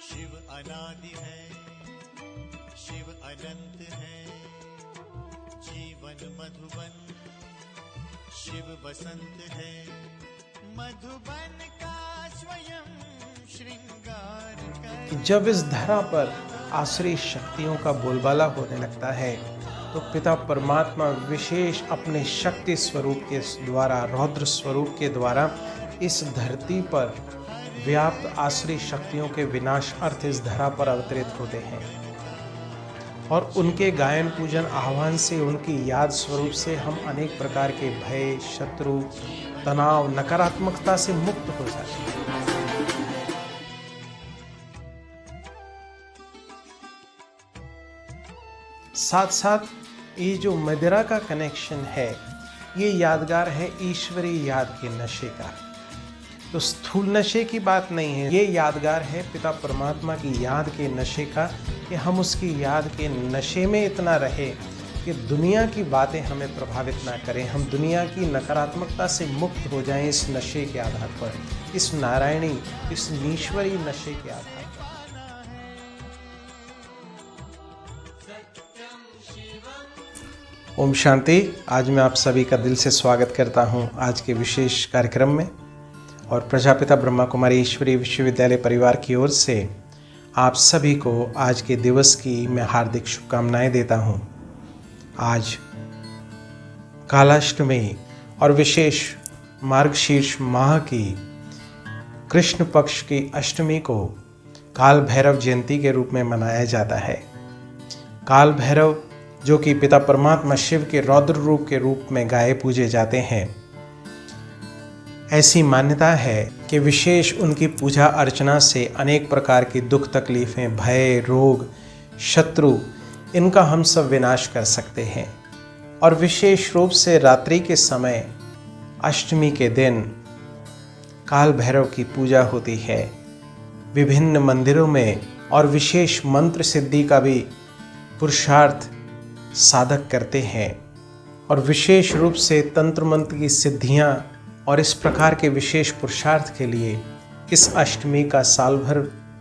शिव अनादि है, शिव अनंत है, जीवन मधुबन शिव बसंत है, मधुबन का स्वयं श्रृंगार कर। जब इस धरा पर आसुरी शक्तियों का बोलबाला होने लगता है तो पिता परमात्मा विशेष अपने शक्ति स्वरूप के द्वारा, रौद्र स्वरूप के द्वारा इस धरती पर व्याप्त आसुरी शक्तियों के विनाश अर्थ इस धरा पर अवतरित होते हैं और उनके गायन पूजन आह्वान से, उनकी याद स्वरूप से हम अनेक प्रकार के भय, शत्रु, तनाव, नकारात्मकता से मुक्त हो जाते हैं। साथ साथ ये जो मदिरा का कनेक्शन है, ये यादगार है ईश्वरीय याद के नशे का। तो स्थूल नशे की बात नहीं है, ये यादगार है पिता परमात्मा की याद के नशे का, कि हम उसकी याद के नशे में इतना रहे कि दुनिया की बातें हमें प्रभावित ना करें, हम दुनिया की नकारात्मकता से मुक्त हो जाएं इस नशे के आधार पर, इस नारायणी, इस ईश्वरीय नशे के आधार पर। ओम शांति। आज मैं आप सभी का दिल से स्वागत करता हूं आज के विशेष कार्यक्रम में और प्रजापिता ब्रह्मा कुमारी ईश्वरीय विश्वविद्यालय परिवार की ओर से आप सभी को आज के दिवस की मैं हार्दिक शुभकामनाएं देता हूं। आज कालाष्टमी और विशेष मार्गशीर्ष माह की कृष्ण पक्ष की अष्टमी को काल भैरव जयंती के रूप में मनाया जाता है। काल भैरव जो कि पिता परमात्मा शिव के रौद्र रूप के रूप में गाए पूजे जाते हैं, ऐसी मान्यता है कि विशेष उनकी पूजा अर्चना से अनेक प्रकार की दुख तकलीफें, भय, रोग, शत्रु, इनका हम सब विनाश कर सकते हैं। और विशेष रूप से रात्रि के समय अष्टमी के दिन काल भैरव की पूजा होती है विभिन्न मंदिरों में और विशेष मंत्र सिद्धि का भी पुरुषार्थ साधक करते हैं और विशेष रूप से तंत्र मंत्र की सिद्धियां और इस प्रकार के विशेष पुरुषार्थ के लिए इस अष्टमी का साल भर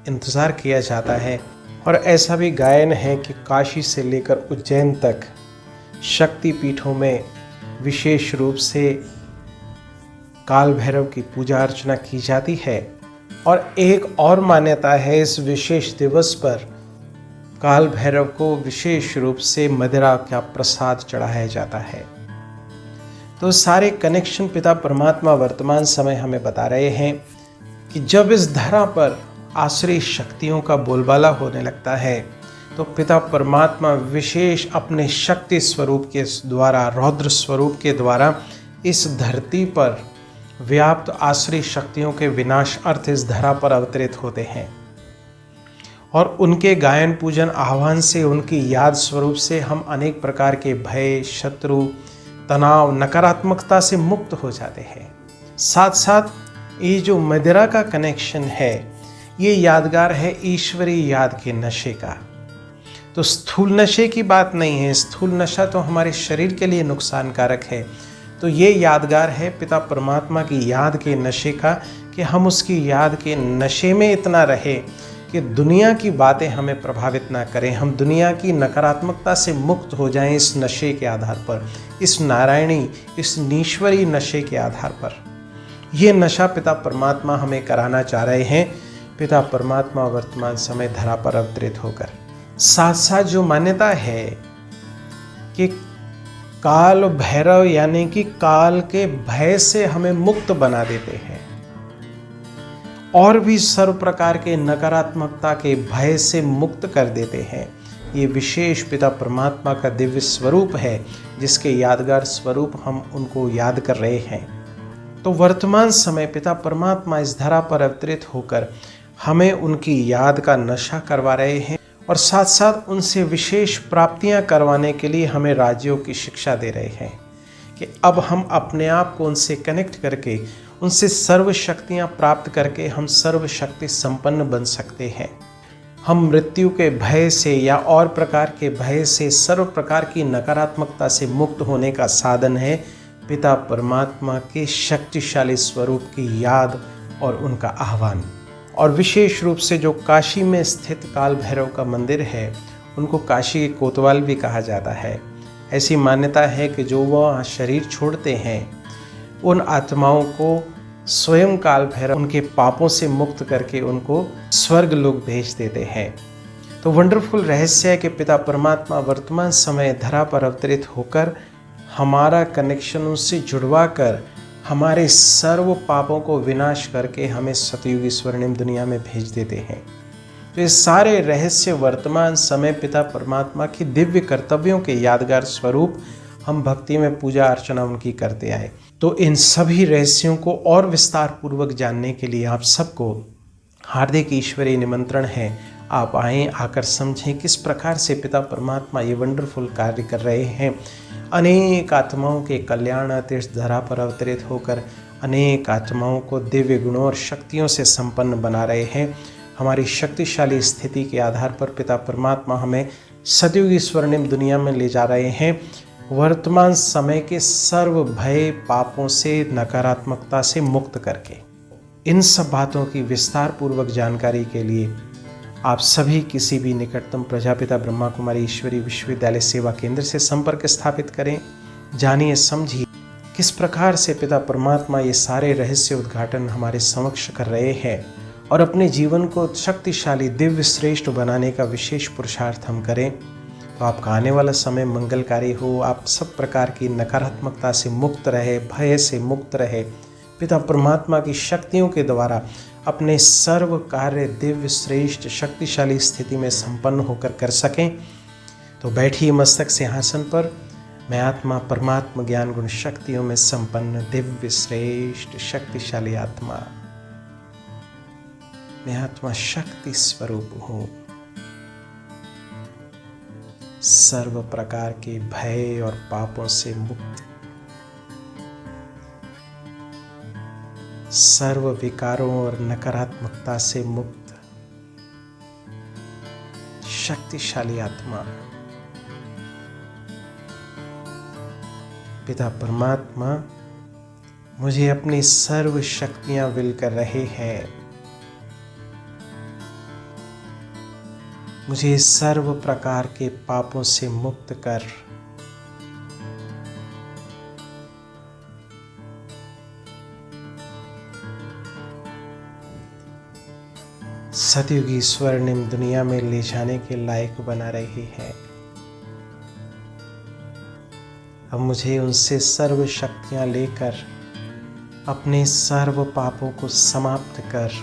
इंतज़ार किया जाता है। और ऐसा भी गायन है कि काशी से लेकर उज्जैन तक शक्ति पीठों में विशेष रूप से काल भैरव की पूजा अर्चना की जाती है। और एक और मान्यता है, इस विशेष दिवस पर काल भैरव को विशेष रूप से मदिरा का प्रसाद चढ़ाया जाता है। तो सारे कनेक्शन पिता परमात्मा वर्तमान समय हमें बता रहे हैं कि जब इस धरा पर आसुरी शक्तियों का बोलबाला होने लगता है तो पिता परमात्मा विशेष अपने शक्ति स्वरूप के द्वारा, रौद्र स्वरूप के द्वारा इस धरती पर व्याप्त आसुरी शक्तियों के विनाश अर्थ इस धरा पर अवतरित होते हैं और उनके गायन पूजन आह्वान से, उनकी याद स्वरूप से हम अनेक प्रकार के भय, शत्रु, तनाव, नकारात्मकता से मुक्त हो जाते हैं। साथ साथ ये जो मदिरा का कनेक्शन है, ये यादगार है ईश्वरीय याद के नशे का। तो स्थूल नशे की बात नहीं है, स्थूल नशा तो हमारे शरीर के लिए नुकसानकारक है। तो ये यादगार है पिता परमात्मा की याद के नशे का, कि हम उसकी याद के नशे में इतना रहे कि दुनिया की बातें हमें प्रभावित ना करें, हम दुनिया की नकारात्मकता से मुक्त हो जाएं इस नशे के आधार पर, इस नारायणी, इस ईश्वरीय नशे के आधार पर। ये नशा पिता परमात्मा हमें कराना चाह रहे हैं, पिता परमात्मा वर्तमान समय धरा पर अवतरित होकर। साथ साथ जो मान्यता है कि काल भैरव यानी कि काल के भय से हमें मुक्त बना देते हैं और भी सर्व प्रकार के नकारात्मकता के भय से मुक्त कर देते हैं। ये विशेष पिता परमात्मा का दिव्य स्वरूप है, जिसके यादगार स्वरूप हम उनको याद कर रहे हैं। तो वर्तमान समय पिता परमात्मा इस धरा पर अवतरित होकर हमें उनकी याद का नशा करवा रहे हैं और साथ साथ उनसे विशेष प्राप्तियां करवाने के लिए हमें राज्यों की शिक्षा दे रहे हैं कि अब हम अपने आप को उनसे कनेक्ट करके, उनसे सर्व शक्तियाँ प्राप्त करके हम सर्व शक्ति संपन्न बन सकते हैं। हम मृत्यु के भय से या और प्रकार के भय से, सर्व प्रकार की नकारात्मकता से मुक्त होने का साधन है पिता परमात्मा के शक्तिशाली स्वरूप की याद और उनका आह्वान। और विशेष रूप से जो काशी में स्थित काल भैरव का मंदिर है उनको काशी के कोतवाल भी कहा जाता है। ऐसी मान्यता है कि जो वह शरीर छोड़ते हैं उन आत्माओं को स्वयं काल भैरव उनके पापों से मुक्त करके उनको स्वर्ग लोक भेज देते हैं। तो वंडरफुल रहस्य है कि पिता परमात्मा वर्तमान समय धरा पर अवतरित होकर हमारा कनेक्शन उनसे जुड़वा कर हमारे सर्व पापों को विनाश करके हमें सतयुगी स्वर्णिम दुनिया में भेज देते हैं। तो ये सारे रहस्य वर्तमान समय पिता परमात्मा की दिव्य कर्तव्यों के यादगार स्वरूप हम भक्ति में पूजा अर्चना उनकी करते आए। तो इन सभी रहस्यों को और विस्तार पूर्वक जानने के लिए आप सबको हार्दिक ईश्वरीय निमंत्रण है। आप आएँ, आकर समझें किस प्रकार से पिता परमात्मा ये वंडरफुल कार्य कर रहे हैं। अनेक आत्माओं के कल्याण तीर्थ धरा पर अवतरित होकर अनेक आत्माओं को दिव्य गुणों और शक्तियों से संपन्न बना रहे हैं। हमारी शक्तिशाली स्थिति के आधार पर पिता परमात्मा हमें सतयुगी स्वर्णिम दुनिया में ले जा रहे हैं। वर्तमान समय के सर्व भय पापों से नकारात्मकता से मुक्त करके इन सब बातों की विस्तार पूर्वक जानकारी के लिए आप सभी किसी भी निकटतम प्रजापिता ब्रह्मा कुमारी ईश्वरी विश्वविद्यालय सेवा केंद्र से संपर्क स्थापित करें। जानिए समझिए किस प्रकार से पिता परमात्मा ये सारे रहस्य उद्घाटन हमारे समक्ष कर रहे हैं और अपने जीवन को शक्तिशाली दिव्य श्रेष्ठ बनाने का विशेष पुरुषार्थ हम करें। तो आपका आने वाला समय मंगलकारी हो, आप सब प्रकार की नकारात्मकता से मुक्त रहे, भय से मुक्त रहे, पिता परमात्मा की शक्तियों के द्वारा अपने सर्व कार्य दिव्य श्रेष्ठ शक्तिशाली स्थिति में संपन्न होकर कर सकें। तो बैठिए मस्तक सिंहासन पर। मैं आत्मा परमात्मा ज्ञान गुण शक्तियों में संपन्न दिव्य श्रेष्ठ शक्तिशाली आत्मा, मैं आत्मा शक्ति स्वरूप हूँ। सर्व प्रकार के भय और पापों से मुक्त, सर्व विकारों और नकारात्मकता से मुक्त शक्तिशाली आत्मा पिता परमात्मा मुझे अपनी सर्व शक्तियां विल कर रहे हैं। मुझे सर्व प्रकार के पापों से मुक्त कर सतयुगी स्वर्णिम दुनिया में ले जाने के लायक बना रही है। अब मुझे उनसे सर्व शक्तियां लेकर अपने सर्व पापों को समाप्त कर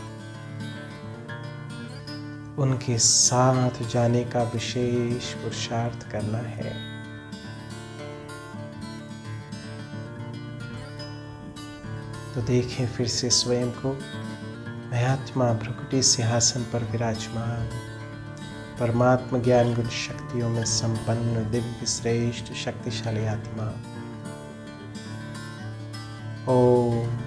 उनके साथ जाने का विशेष पुरुषार्थ करना है। तो देखें फिर से स्वयं को, मैं आत्मा भ्रकुटी सिंहासन पर विराजमान परमात्मा ज्ञान गुण शक्तियों में संपन्न दिव्य श्रेष्ठ शक्तिशाली आत्मा। ओम